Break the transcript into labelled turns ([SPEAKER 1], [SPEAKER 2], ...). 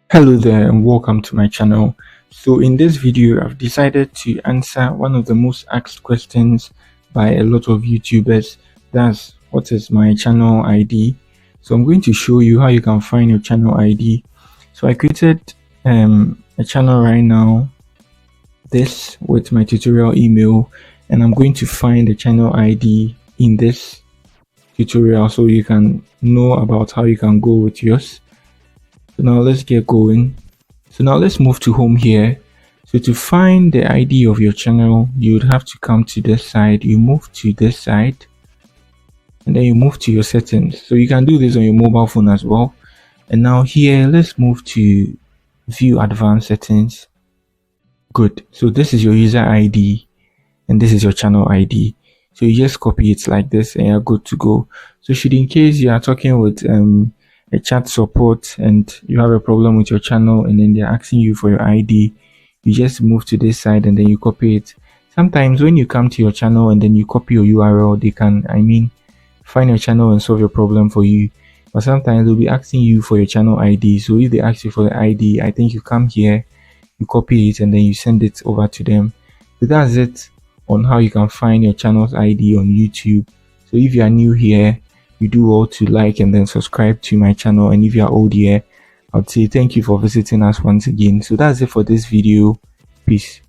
[SPEAKER 1] Hello there and welcome to my channel. So in this video I've decided to answer one of the most asked questions by a lot of YouTubers. That's what is my channel ID. So I'm going to show you how you can find your channel ID. So I created a channel right now, this with my tutorial email, and I'm going to find the channel ID in this tutorial so you can know about how you can go with yours. So now let's get going. So now let's move to home here. So to find the ID of your channel, you would have to come to this side. You move to this side and then you move to your settings. So you can do this on your mobile phone as well. And now here, let's move to view advanced settings. Good. So this is your user ID and this is your channel ID. So you just copy it like this and you're good to go. So should in case you are talking with a chat support and you have a problem with your channel and then they're asking you for your ID, you just move to this side and then you copy it. Sometimes when you come to your channel and then you copy your URL, they can find your channel and solve your problem for you. But sometimes they'll be asking you for your channel ID. So if they ask you for the ID, I think you come here, you copy it and then you send it over to them. So that's it on how you can find your channel's ID on YouTube. So if you are new here, you do well to like and then subscribe to my channel, and if you are old here, I'd say thank you for visiting us once again. So that's it for this video. Peace.